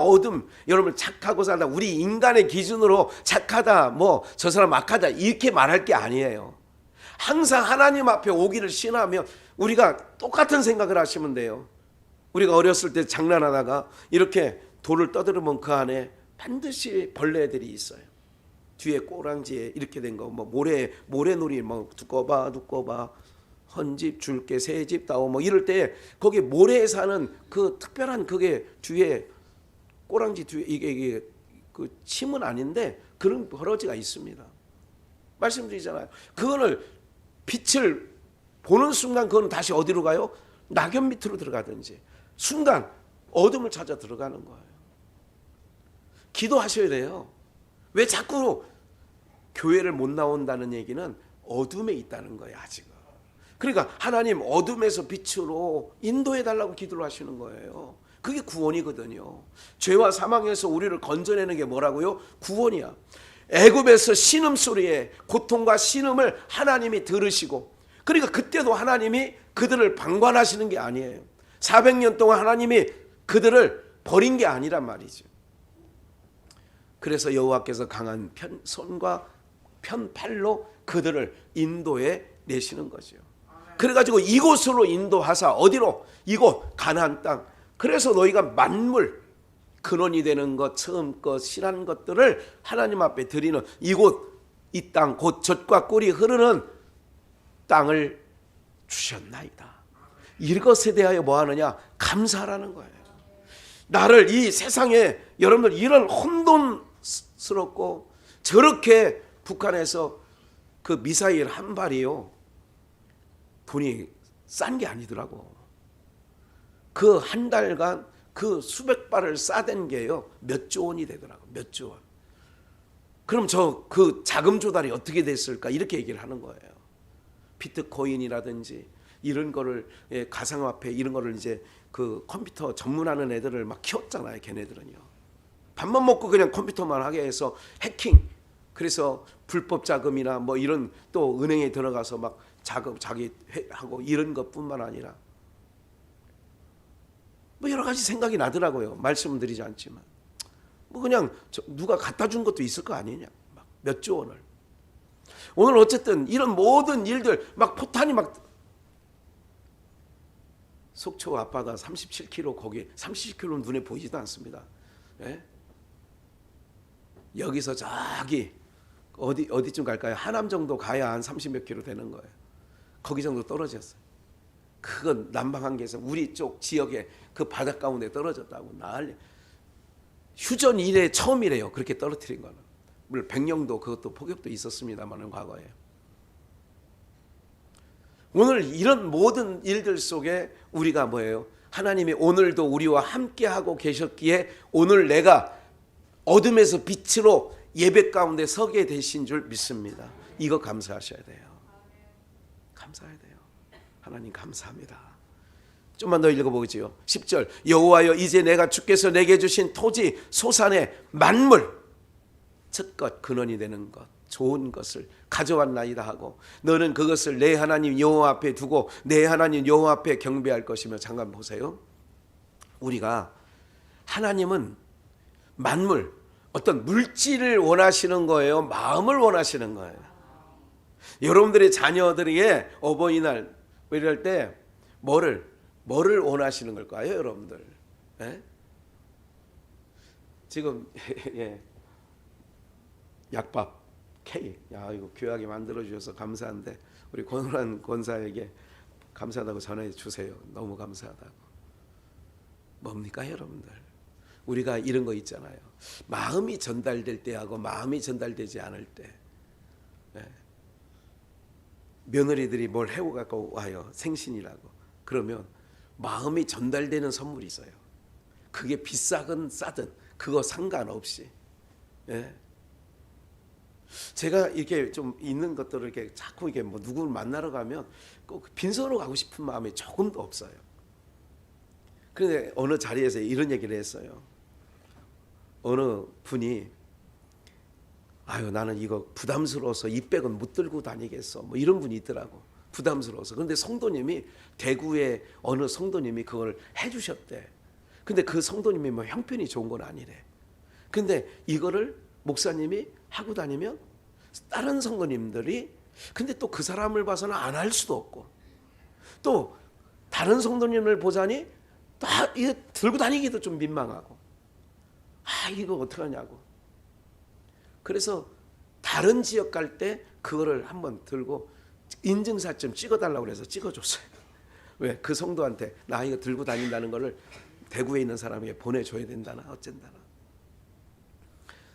Speaker 1: 여러분 착하고 살다, 우리 인간의 기준으로 착하다, 뭐 저 사람 악하다 이렇게 말할 게 아니에요. 항상 하나님 앞에 오기를 신하면 우리가 똑같은 생각을 하시면 돼요. 우리가 어렸을 때 장난하다가 이렇게 돌을 떠들으면 그 안에 반드시 벌레들이 있어요. 뒤에 꼬랑지에 이렇게 된 거, 뭐 모래놀이, 뭐 두꺼봐 헌집 줄게 새집 따오 뭐 이럴 때 거기 모래에 사는 그 특별한 그게 뒤에 꼬랑지 뒤에 이게 그 침은 아닌데 그런 버러지가 있습니다. 말씀드리잖아요. 그거를 빛을 보는 순간 그거는 다시 어디로 가요? 낙엽 밑으로 들어가든지 순간 어둠을 찾아 들어가는 거예요. 기도하셔야 돼요. 왜 자꾸 교회를 못 나온다는 얘기는 어둠에 있다는 거예요. 아직은. 그러니까 하나님 어둠에서 빛으로 인도해 달라고 기도를 하시는 거예요. 그게 구원이거든요. 죄와 사망에서 우리를 건져내는 게 뭐라고요? 구원이야. 애굽에서 신음소리에 고통과 신음을 하나님이 들으시고, 그러니까 그때도 하나님이 그들을 방관하시는 게 아니에요. 400년 동안 하나님이 그들을 버린 게 아니란 말이죠. 그래서 여호와께서 강한 손과 편팔로 그들을 인도해 내시는 거죠. 그래가지고 이곳으로 인도하사, 어디로? 이곳 가나안 땅. 그래서 너희가 만물, 근원이 되는 것, 처음 것, 실한 것들을 하나님 앞에 드리는 이곳, 이 땅, 곧 젖과 꿀이 흐르는 땅을 주셨나이다. 이것에 대하여 뭐 하느냐? 감사하라는 거예요. 나를 이 세상에, 여러분들 이런 혼돈스럽고, 저렇게 북한에서 그 미사일 한 발이요, 돈이 싼 게 아니더라고. 그 한 달간 그 수백 발을 쏴댄 게요, 몇 조 원이 되더라고. 몇 조 원. 그럼 그 자금 조달이 어떻게 됐을까? 이렇게 얘기를 하는 거예요. 비트코인이라든지 이런 거를, 가상화폐 이런 거를 이제 그 컴퓨터 전문하는 애들을 막 키웠잖아요. 걔네들은요. 밥만 먹고 그냥 컴퓨터만 하게 해서 해킹. 그래서 불법 자금이나 뭐 이런, 또 은행에 들어가서 막 자금 자기 하고 이런 것뿐만 아니라 뭐 여러 가지 생각이 나더라고요. 말씀은 드리지 않지만 뭐 그냥 누가 갖다 준 것도 있을 거 아니냐. 막 몇 조 원을. 오늘 어쨌든 이런 모든 일들, 막 포탄이 막, 속초 앞바다 37km, 거기 37km 눈에 보이지도 않습니다. 예? 여기서 저기 어디쯤 갈까요? 하남 정도 가야 한 30몇 킬로 되는 거예요. 거기 정도 떨어졌어요. 그건 난방한계에서 우리 쪽 지역에 그 바닷 가운데 떨어졌다고 난리. 휴전 이래 처음이래요. 그렇게 떨어뜨린 거는. 물론 백령도 그것도 폭격도 있었습니다만은 과거에. 오늘 이런 모든 일들 속에 우리가 뭐예요? 하나님이 오늘도 우리와 함께하고 계셨기에 오늘 내가 어둠에서 빛으로 예배 가운데 서게 되신 줄 믿습니다. 이거 감사하셔야 돼요. 감사해야 돼요. 하나님 감사합니다. 좀만 더 읽어보지요. 10절. 여호와여, 이제 내가 주께서 내게 주신 토지 소산의 만물, 첫것 근원이 되는 것, 좋은 것을 가져왔나이다 하고, 너는 그것을 내 하나님 여호와 앞에 두고 내 하나님 여호와 앞에 경배할 것이며. 잠깐 보세요. 우리가, 하나님은 만물, 어떤 물질을 원하시는 거예요? 마음을 원하시는 거예요? 여러분들의 자녀들에게 어버이날 이럴 때 뭐를 원하시는 걸까요, 여러분들? 예? 지금 예. 약밥, 케이크, 야 이거 귀하게 만들어 주셔서 감사한데 우리 권호란 권사에게 감사하다고 전해 주세요. 너무 감사하다고. 뭡니까, 여러분들? 우리가 이런 거 있잖아요. 마음이 전달될 때하고 마음이 전달되지 않을 때. 예. 며느리들이 뭘 해고 갖고 와요. 생신이라고. 그러면 마음이 전달되는 선물이 있어요. 그게 비싸든 싸든 그거 상관없이. 예. 제가 이렇게 좀 있는 것들을 이렇게 자꾸 이게 뭐 누구를 만나러 가면 꼭 빈손으로 가고 싶은 마음이 조금도 없어요. 그런데 어느 자리에서 이런 얘기를 했어요. 어느 분이, 아유 나는 이거 부담스러워서 이 백은 못 들고 다니겠어, 뭐 이런 분이 있더라고. 부담스러워서. 그런데 성도님이, 대구의 어느 성도님이 그걸 해주셨대. 근데 그 성도님이 뭐 형편이 좋은 건 아니래. 근데 이거를 목사님이 하고 다니면 다른 성도님들이, 근데 또 그 사람을 봐서는 안 할 수도 없고, 또 다른 성도님을 보자니 다 이거 들고 다니기도 좀 민망하고, 아 이거 어떡하냐고. 그래서 다른 지역 갈 때 그거를 한번 들고 인증사점 찍어달라고 그래서 찍어줬어요. 왜? 그 성도한테 나 이거 들고 다닌다는 거를 대구에 있는 사람에게 보내줘야 된다나 어쩐다나.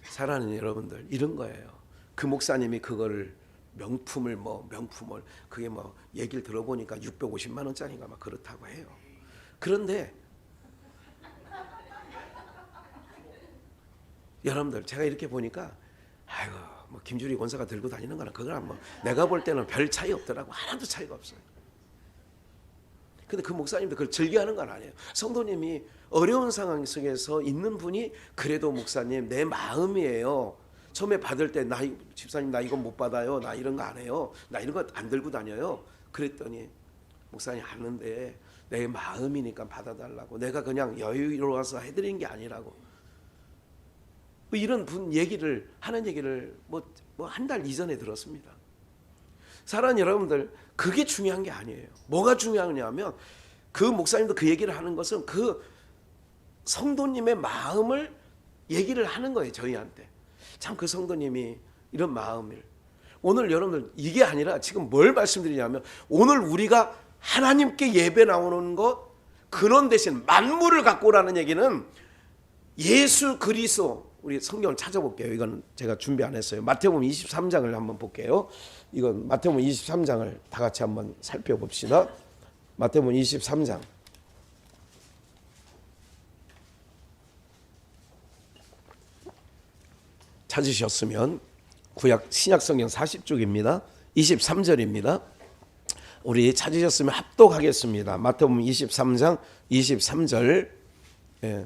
Speaker 1: 사랑하는 여러분들, 이런 거예요. 그 목사님이 그거를 명품을 그게 뭐 얘기를 들어보니까 650만 원짜리가 막 그렇다고 해요. 그런데 여러분들, 제가 이렇게 보니까 아이고 뭐 김주리 권사가 들고 다니는 거는 그거랑 뭐 내가 볼 때는 별 차이 없더라고. 하나도 차이가 없어요. 근데 그 목사님도 그걸 즐겨하는 건 아니에요. 성도님이 어려운 상황 속에서 있는 분이 그래도 목사님 내 마음이에요. 처음에 받을 때 집사님 나 이거 못 받아요. 나 이런 거 안 해요. 나 이런 거 안 들고 다녀요. 그랬더니 목사님 하는데 내 마음이니까 받아달라고. 내가 그냥 여유로워서 해드린 게 아니라고. 뭐 이런 분 얘기를 하는 얘기를 뭐 한 달 이전에 들었습니다. 사랑하는 여러분들, 그게 중요한 게 아니에요. 뭐가 중요하냐면 그 목사님도 그 얘기를 하는 것은 그 성도님의 마음을 얘기를 하는 거예요. 저희한테. 참 그 성도님이 이런 마음을, 오늘 여러분들 이게 아니라 지금 뭘 말씀드리냐면 오늘 우리가 하나님께 예배 나오는 것, 근원 대신 만물을 갖고 오라는 얘기는 예수 그리스도. 우리 성경을 찾아볼게요. 이건 제가 준비 안 했어요. 마태복음 23장을 한번 볼게요. 이건 마태복음 23장을 다 같이 한번 살펴봅시다. 마태복음 23장. 찾으셨으면 구약 신약 성경 40쪽입니다. 23절입니다. 우리 찾으셨으면 합독하겠습니다. 마태복음 23장 23절. 예.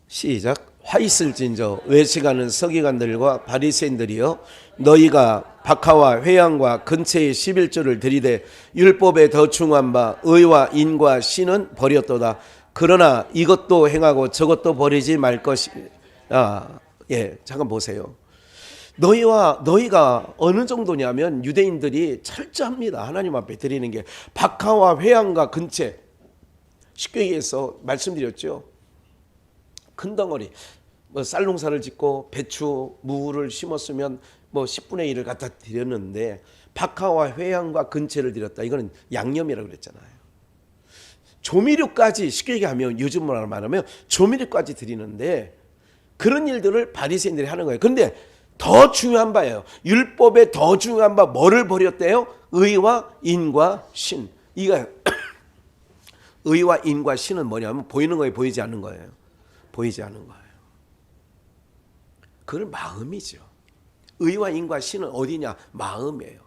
Speaker 1: 시작. 화 있을진저 외식하는 서기관들과 바리새인들이여, 너희가 박하와 회양과 근처의 11조를 들이되 율법에 더 중한 바 의와 인과 신은 버렸도다. 그러나 이것도 행하고 저것도 버리지 말 것이. 잠깐 보세요. 너희가 어느 정도냐면 유대인들이 철저합니다. 하나님 앞에 드리는 게 박하와 회양과 근체. 쉽게 얘기해서 말씀드렸죠. 큰 덩어리, 뭐 쌀농사를 짓고 배추, 무를 심었으면 뭐 10분의 1을 갖다 드렸는데 박하와 회양과 근체를 드렸다. 이거는 양념이라고 그랬잖아요. 조미료까지, 쉽게 얘기하면 요즘 말로 말하면 조미료까지 드리는데 그런 일들을 바리새인들이 하는 거예요. 그런데 더 중요한 바예요. 율법에 더 중요한 바 뭐를 버렸대요? 의와 인과 신. 이거 의와 인과 신은 뭐냐면 보이는 거예요, 보이지 않는 거예요? 보이지 않는 거예요. 그건 마음이죠. 의와 인과 신은 어디냐? 마음이에요.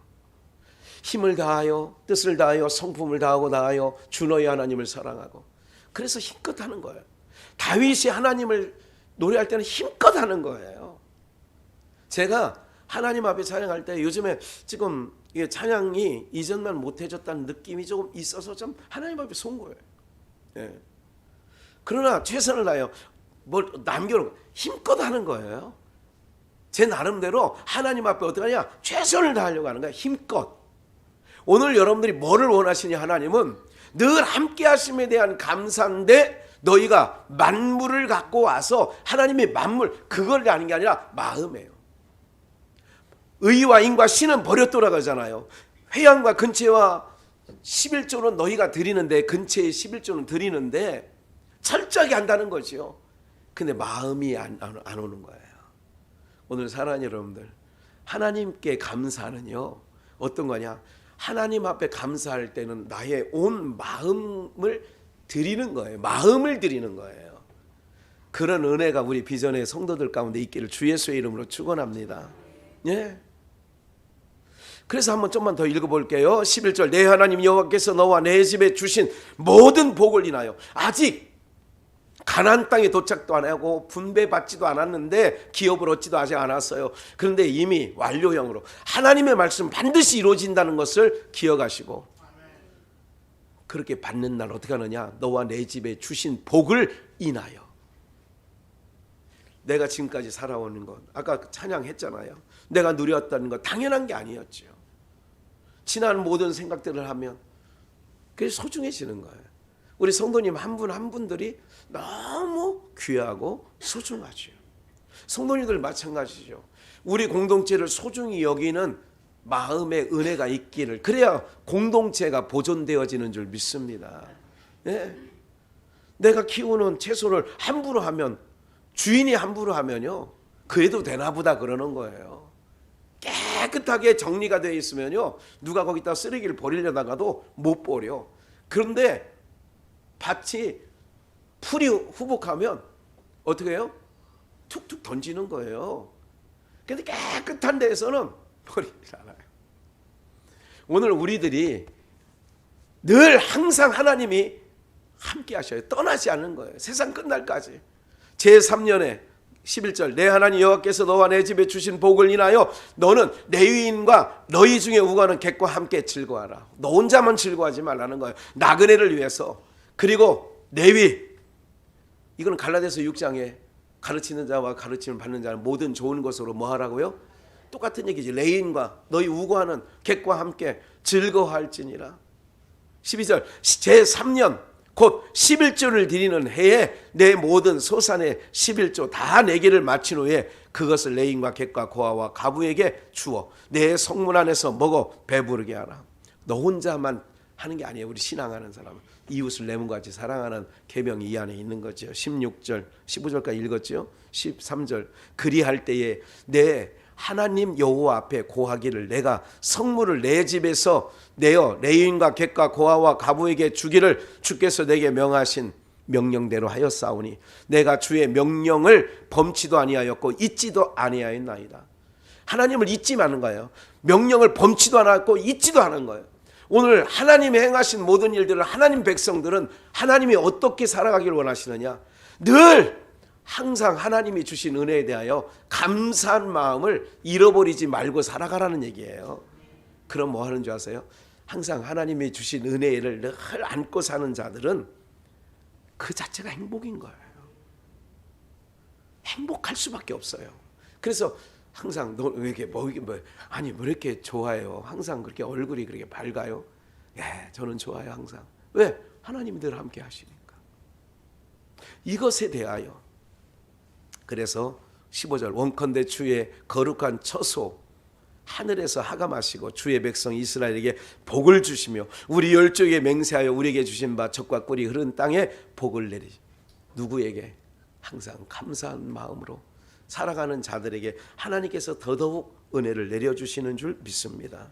Speaker 1: 힘을 다하여, 뜻을 다하여, 성품을 다하여 주 너희 하나님을 사랑하고. 그래서 힘껏 하는 거예요. 다윗이 하나님을 노래할 때는 힘껏 하는 거예요. 제가 하나님 앞에 찬양할 때 요즘에 지금 찬양이 이전만 못해졌다는 느낌이 조금 있어서 좀 하나님 앞에 선 거예요. 예. 그러나 최선을 다해요. 뭘 남겨놓고 힘껏 하는 거예요. 제 나름대로 하나님 앞에 어떻게 하냐? 최선을 다하려고 하는 거야. 힘껏. 오늘 여러분들이 뭐를 원하시냐? 하나님은 늘 함께 하심에 대한 감사인데 너희가 만물을 갖고 와서 하나님의 만물, 그걸 아는 게 아니라 마음이에요. 의와 인과 신은 버렸더라 그러잖아요. 회양과 근체와 11조는 너희가 드리는데, 근체의 11조는 드리는데 철저하게 한다는 거죠. 근데 마음이 안 오는 거예요. 오늘 사랑하는 여러분들, 하나님께 감사는요 어떤 거냐? 하나님 앞에 감사할 때는 나의 온 마음을 드리는 거예요. 마음을 드리는 거예요. 그런 은혜가 우리 비전의 성도들 가운데 있기를 주 예수의 이름으로 축원합니다. 예. 그래서 한번 좀만 더 읽어볼게요. 11절. 내 하나님 여호와께서 너와 내 집에 주신 모든 복을 인하여, 아직 가나안 땅에 도착도 안 하고 분배받지도 않았는데, 기업을 얻지도 아직 않았어요. 그런데 이미 완료형으로 하나님의 말씀 반드시 이루어진다는 것을 기억하시고, 그렇게 받는 날 어떻게 하느냐? 너와 내 집에 주신 복을 인하여. 내가 지금까지 살아오는 것, 아까 찬양했잖아요. 내가 누렸다는 것 당연한 게 아니었죠. 지난 모든 생각들을 하면 그게 소중해지는 거예요. 우리 성도님 한 분 한 분들이 너무 귀하고 소중하죠. 성도님들 마찬가지죠. 우리 공동체를 소중히 여기는 마음의 은혜가 있기를, 그래야 공동체가 보존되어지는 줄 믿습니다. 예? 내가 키우는 채소를 함부로 하면, 주인이 함부로 하면요, 그래도 되나 보다 그러는 거예요. 깨끗하게 정리가 되어 있으면요, 누가 거기다 쓰레기를 버리려다가도 못 버려. 그런데 밭이 풀이 후복하면 어떻게 해요? 툭툭 던지는 거예요. 근데 깨끗한 데에서는 버리지 않아요. 오늘 우리들이 늘 항상 하나님이 함께 하셔요. 떠나지 않는 거예요. 세상 끝날까지. 제3년에 11절 내 하나님 여호와께서 너와 내 집에 주신 복을 인하여 너는 레위인과 너희 중에 우고하는 객과 함께 즐거워하라. 너 혼자만 즐거워하지 말라는 거예요. 나그네를 위해서. 그리고 레위, 이거는 갈라디아서 6장에 가르치는 자와 가르침을 받는 자는 모든 좋은 것으로 뭐 하라고요? 똑같은 얘기지. 레위인과 너희 우고하는 객과 함께 즐거워할지니라. 12절 제3년 곧 11조를 드리는 해에 내 모든 소산의 11조 다 내게를 마친 후에 그것을 레인과 객과 고아와 가부에게 주어 내 성문 안에서 먹어 배부르게 하라. 너 혼자만 하는 게 아니에요. 우리 신앙하는 사람은 이웃을 내 몸과 같이 사랑하는 계명이 이 안에 있는 거죠. 16절 15절까지 읽었죠. 13절 그리할 때에 내 하나님 여호와 앞에 고하기를 내가 성물을 내 집에서 내어 레위인과 객과 고아와 가부에게 주기를 주께서 내게 명하신 명령대로 하였사오니 내가 주의 명령을 범치도 아니하였고 잊지도 아니하였나이다. 하나님을 잊지 않는 거예요. 명령을 범치도 않았고 잊지도 않은 거예요. 오늘 하나님이 행하신 모든 일들을 하나님 백성들은 하나님이 어떻게 살아가기를 원하시느냐, 늘 항상 하나님이 주신 은혜에 대하여 감사한 마음을 잃어버리지 말고 살아가라는 얘기예요. 그럼 뭐 하는 줄 아세요? 항상 하나님이 주신 은혜를 늘 안고 사는 자들은 그 자체가 행복인 거예요. 행복할 수밖에 없어요. 그래서 항상 너 왜 이렇게 뭐 이렇게 좋아해요? 항상 그렇게 얼굴이 그렇게 밝아요? 예, 저는 좋아요 항상. 왜? 하나님이 늘 함께 하시니까. 이것에 대하여 그래서 15절 원컨대 주의 거룩한 처소 하늘에서 하감하시고 주의 백성 이스라엘에게 복을 주시며 우리 열조에게 맹세하여 우리에게 주신 바 젖과 꿀이 흐른 땅에 복을 내리시. 누구에게? 항상 감사한 마음으로 살아가는 자들에게 하나님께서 더더욱 은혜를 내려주시는 줄 믿습니다.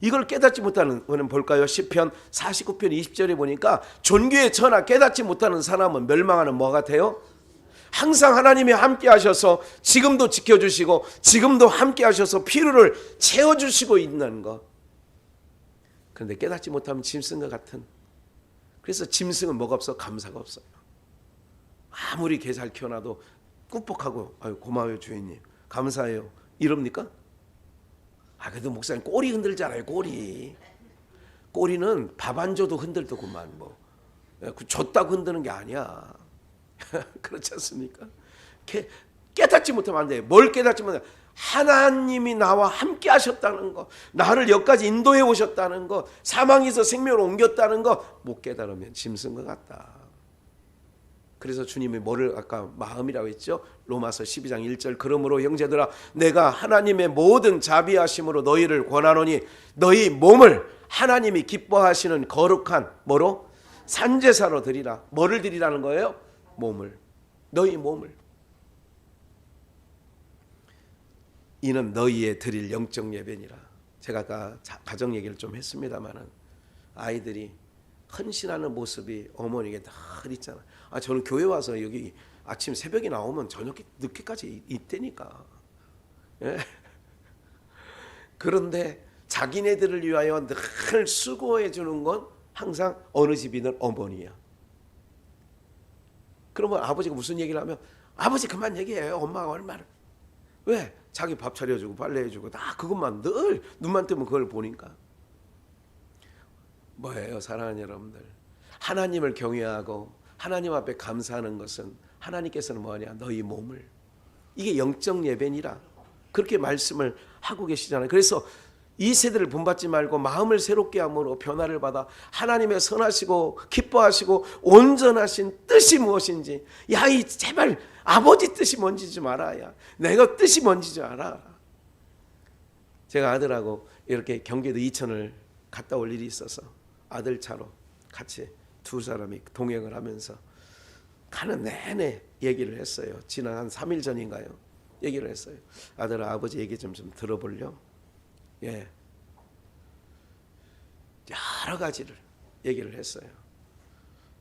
Speaker 1: 이걸 깨닫지 못하는 우리는 볼까요? 시편 49편 20절에 보니까 존귀의 천하 깨닫지 못하는 사람은 멸망하는 뭐 같아요? 항상 하나님이 함께 하셔서 지금도 지켜주시고 지금도 함께 하셔서 필요를 채워주시고 있는 것. 그런데 깨닫지 못하면 짐승과 같은. 그래서 짐승은 뭐가 없어? 감사가 없어요. 아무리 개 잘 키워놔도 꾹뻑하고 아유 고마워요 주인님 감사해요 이럽니까? 그래도 목사님 꼬리 흔들잖아요. 꼬리는 밥 안 줘도 흔들더구만. 뭐 줬다고 흔드는 게 아니야. 그렇지 않습니까? 깨닫지 못하면 안 돼. 뭘 깨닫지 못하면 하나님이 나와 함께 하셨다는 거, 나를 여기까지 인도해 오셨다는 거, 사망에서 생명으로 옮겼다는 거 못 깨달으면 짐승과 같다. 그래서 주님이 뭐를 아까 마음이라고 했죠? 로마서 12장 1절 그러므로 형제들아 내가 하나님의 모든 자비하심으로 너희를 권하노니 너희 몸을 하나님이 기뻐하시는 거룩한 뭐로? 산제사로 드리라. 뭐를 드리라는 거예요? 몸을. 너희 몸을. 이는 너희의 드릴 영적 예배니라. 제가 아까 가정 얘기를 좀 했습니다마는 아이들이 헌신하는 모습이 어머니에게 늘 있잖아. 저는 교회 와서 여기 아침 새벽에 나오면 저녁 늦게까지 있다니까. 예? 그런데 자기네들을 위하여 늘 수고해 주는 건 항상 어느 집이든 어머니야. 그러면 아버지가 무슨 얘기를 하면 아버지 그만 얘기해요. 엄마가 얼마나. 왜? 자기 밥 차려주고 빨래해주고 다 그것만 늘 눈만 뜨면 그걸 보니까. 뭐예요 사랑하는 여러분들, 하나님을 경외하고 하나님 앞에 감사하는 것은 하나님께서는 뭐냐, 너희 몸을. 이게 영적 예배니라 그렇게 말씀을 하고 계시잖아요. 그래서 이 세대를 본받지 말고 마음을 새롭게 함으로 변화를 받아 하나님의 선하시고 기뻐하시고 온전하신 뜻이 무엇인지, 야 이 제발 아버지 뜻이 뭔지 좀 알아. 야 내가 뜻이 뭔지 좀 알아. 제가 아들하고 이렇게 경기도 이천을 갔다 올 일이 있어서 아들 차로 같이 두 사람이 동행을 하면서 가는 내내 얘기를 했어요. 지난 한 3일 전인가요? 얘기를 했어요. 아들아 아버지 얘기 좀 들어볼려? 예, 여러 가지를 얘기를 했어요.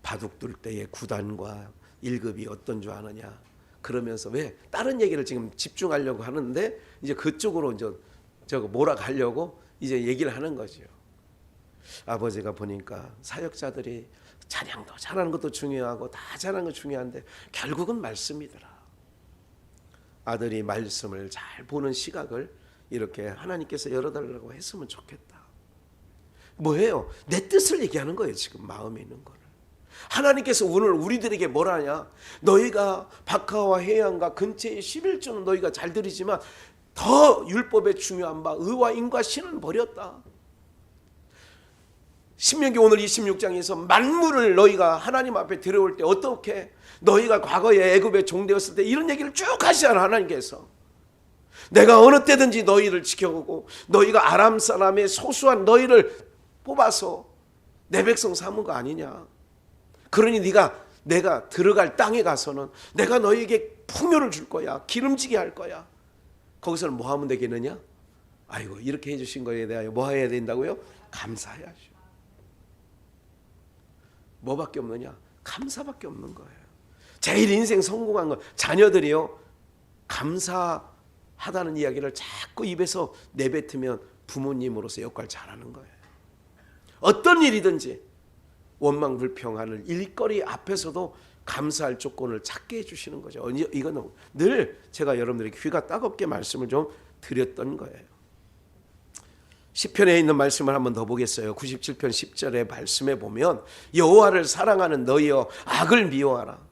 Speaker 1: 바둑 둘 때의 구단과 1급이 어떤 줄 아느냐. 그러면서 왜 다른 얘기를 지금 집중하려고 하는데 이제 그쪽으로 이제 저거 몰아가려고 이제 얘기를 하는 거죠. 아버지가 보니까 사역자들이 찬양도 잘하는 것도 중요하고 다 잘하는 거 중요한데 결국은 말씀이더라. 아들이 말씀을 잘 보는 시각을 이렇게 하나님께서 열어달라고 했으면 좋겠다. 뭐예요? 내 뜻을 얘기하는 거예요. 지금 마음에 있는 거를. 하나님께서 오늘 우리들에게 뭐라냐? 너희가 박하와 해양과 근처의 11조는 너희가 잘 들이지만 더 율법에 중요한 바 의와 인과 신은 버렸다. 신명기 오늘 26장에서 만물을 너희가 하나님 앞에 들어올 때 어떻게 너희가 과거에 애굽에 종되었을 때 이런 얘기를 쭉 하시잖아. 하나님께서 내가 어느 때든지 너희를 지켜오고 너희가 아람 사람의 소수한 너희를 뽑아서 내 백성 삼은 거 아니냐. 그러니 내가 들어갈 땅에 가서는 내가 너희에게 풍요를 줄 거야. 기름지게 할 거야. 거기서는 뭐 하면 되겠느냐? 아이고 이렇게 해주신 거에 대하여 뭐 해야 된다고요? 감사해야죠. 뭐밖에 없느냐? 감사밖에 없는 거예요. 제일 인생 성공한 건 자녀들이요. 감사하다는 이야기를 자꾸 입에서 내뱉으면 부모님으로서 역할 잘하는 거예요. 어떤 일이든지 원망불평하는 일거리 앞에서도 감사할 조건을 찾게 해주시는 거죠. 이거는 늘 제가 여러분들에게 귀가 따갑게 말씀을 좀 드렸던 거예요. 시편에 있는 말씀을 한번 더 보겠어요. 97편 10절의 말씀에 보면 여호와를 사랑하는 너희여 악을 미워하라.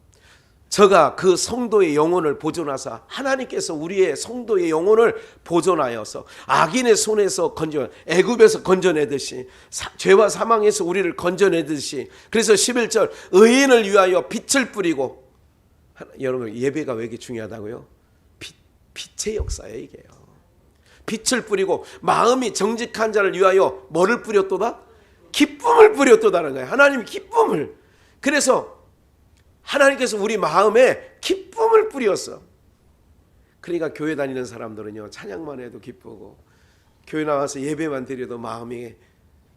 Speaker 1: 저가 그 성도의 영혼을 보존하사 하나님께서 우리의 성도의 영혼을 보존하여서 악인의 손에서 애굽에서 건져내듯이 죄와 사망에서 우리를 건져내듯이 그래서 11절 의인을 위하여 빛을 뿌리고 여러분 예배가 왜 이렇게 중요하다고요? 빛의 역사예요 이게요. 빛을 뿌리고 마음이 정직한 자를 위하여 뭐를 뿌렸도다? 기쁨을 뿌렸도다는 거예요. 하나님이 기쁨을. 그래서 하나님께서 우리 마음에 기쁨을 뿌렸어. 그러니까 교회 다니는 사람들은요 찬양만 해도 기쁘고 교회 나와서 예배만 드려도 마음이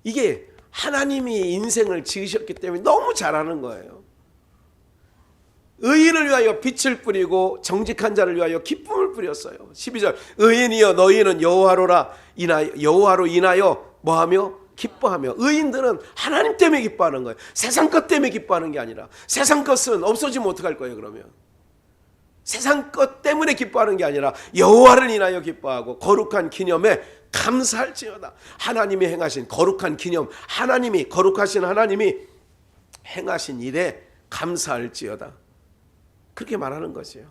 Speaker 1: 이게 하나님이 인생을 지으셨기 때문에 너무 잘하는 거예요. 의인을 위하여 빛을 뿌리고 정직한 자를 위하여 기쁨을 뿌렸어요. 12절 의인이여 너희는 여호와로 인하여 뭐하며 기뻐하며. 의인들은 하나님 때문에 기뻐하는 거예요. 세상 것 때문에 기뻐하는 게 아니라. 세상 것은 없어지면 어떡할 거예요 그러면? 세상 것 때문에 기뻐하는 게 아니라 여호와를 인하여 기뻐하고 거룩한 기념에 감사할지어다. 하나님이 행하신 거룩한 기념, 하나님이 거룩하신 하나님이 행하신 일에 감사할지어다. 그렇게 말하는 것이에요.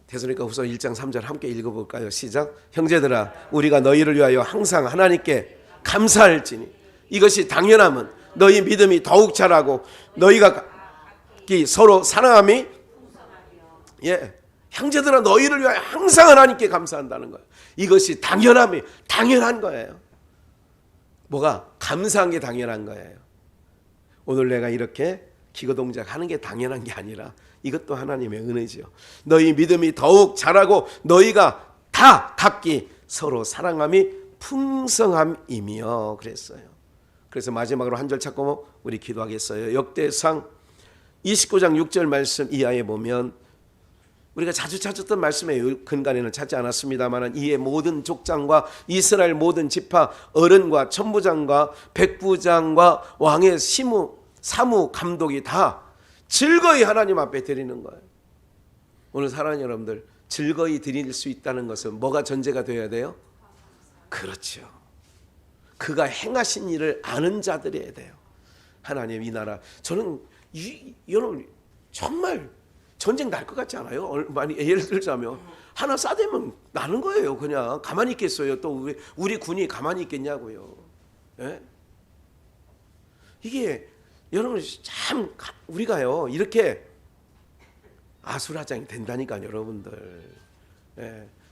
Speaker 1: 데살로니가후서 1장 3절 함께 읽어볼까요? 시작. 형제들아 우리가 너희를 위하여 항상 하나님께 감사할지니 이것이 당연함은 너희 믿음이 더욱 자라고 너희가 서로 사랑함이 형제들아 너희를 위하여 항상 하나님께 감사한다는 거예요. 이것이 당연한 거예요. 뭐가? 감사한 게 당연한 거예요. 오늘 내가 이렇게 기거동작 하는 게 당연한 게 아니라 이것도 하나님의 은혜죠. 너희 믿음이 더욱 자라고 너희가 다 각기 서로 사랑함이 풍성함이며 그랬어요. 그래서 마지막으로 한 절 찾고 우리 기도하겠어요. 역대상 29장 6절 말씀 이하에 보면 우리가 자주 찾았던 말씀의 근간에는 찾지 않았습니다만 이에 모든 족장과 이스라엘 모든 지파 어른과 천부장과 백부장과 왕의 사무 감독이 다 즐거이 하나님 앞에 드리는 거예요. 오늘 사랑하는 여러분들 즐거이 드릴 수 있다는 것은 뭐가 전제가 되어야 돼요? 그렇죠. 그가 행하신 일을 아는 자들이어야 돼요. 하나님 이 나라 저는 여러분 정말 전쟁 날 것 같지 않아요? 많이 예를 들자면 하나 싸대면 나는 거예요. 그냥 가만히 있겠어요? 또 우리 군이 가만히 있겠냐고요. 예? 이게 여러분 참 우리가요 이렇게 아수라장이 된다니까요 여러분들.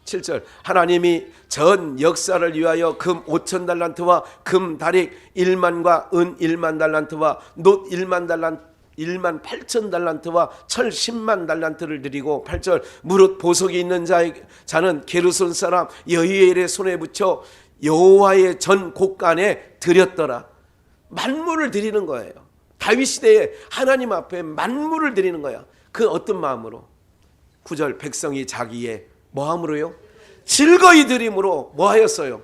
Speaker 1: 7절 하나님이 전 역사를 위하여 금 5천 달란트와 금 다릭 1만과 은 1만 달란트와 놋 1만 8천 달란트와 철 10만 달란트를 드리고 8절 무릇 보석이 있는 자는 게르손 사람 여히엘의 손에 붙여 여호와의 전 곳간에 드렸더라. 만물을 드리는 거예요. 다윗 시대에 하나님 앞에 만물을 드리는 거야. 그 어떤 마음으로? 9절 백성이 자기의 뭐함으로요? 즐거이 드림으로 뭐 하였어요?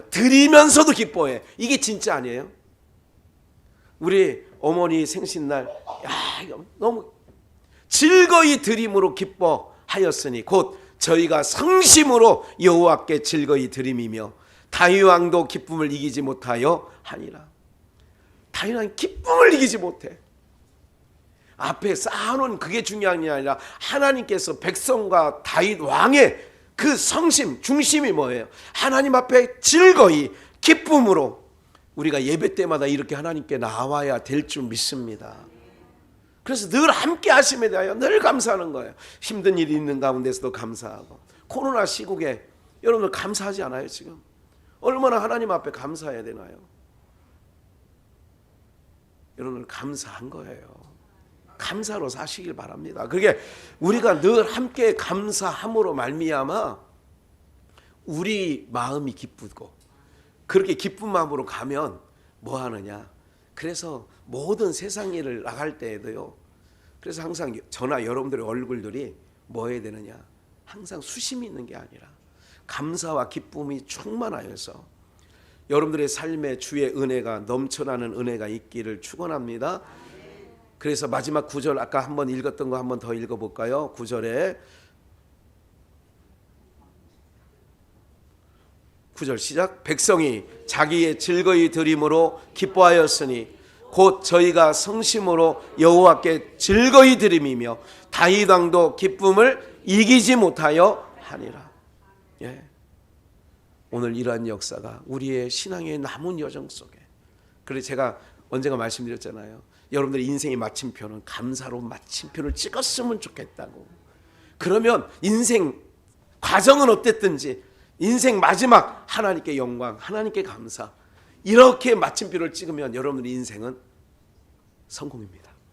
Speaker 1: 드리면서도 기뻐해. 이게 진짜 아니에요? 우리 어머니 생신날 이거 너무 즐거이 드림으로 기뻐하였으니 곧 저희가 성심으로 여호와께 즐거이 드림이며 다윗 왕도 기쁨을 이기지 못하여 하니라. 다윗 왕이 기쁨을 이기지 못해. 앞에 쌓아놓은 그게 중요한 게 아니라 하나님께서 백성과 다윗 왕의 그 성심, 중심이 뭐예요? 하나님 앞에 즐거이 기쁨으로 우리가 예배 때마다 이렇게 하나님께 나와야 될 줄 믿습니다. 그래서 늘 함께 하심에 대하여 늘 감사하는 거예요. 힘든 일이 있는 가운데서도 감사하고. 코로나 시국에 여러분들 감사하지 않아요 지금? 얼마나 하나님 앞에 감사해야 되나요? 여러분들 감사한 거예요. 감사로 사시길 바랍니다. 그게 우리가 늘 함께 감사함으로 말미암아 우리 마음이 기쁘고 그렇게 기쁜 마음으로 가면 뭐 하느냐? 그래서 모든 세상 일을 나갈 때에도요. 그래서 항상 저나 여러분들의 얼굴들이 뭐 해야 되느냐? 항상 수심이 있는 게 아니라 감사와 기쁨이 충만하여서 여러분들의 삶에 주의 은혜가 넘쳐나는 은혜가 있기를 축원합니다. 그래서 마지막 9절 아까 한번 읽었던 거 한번 더 읽어볼까요? 9절에 9절 시작. 백성이 자기의 즐거이 드림으로 기뻐하였으니 곧 저희가 성심으로 여호와께 즐거이 드림이며 다윗 왕도 기쁨을 이기지 못하여 하니라. 예. 오늘 이러한 역사가 우리의 신앙의 남은 여정 속에, 그래서 제가 언젠가 말씀드렸잖아요. 여러분들의 인생의 마침표는 감사로 마침표를 찍었으면 좋겠다고. 그러면 인생 과정은 어땠든지 인생 마지막 하나님께 영광, 하나님께 감사, 이렇게 마침표를 찍으면 여러분들의 인생은 성공입니다.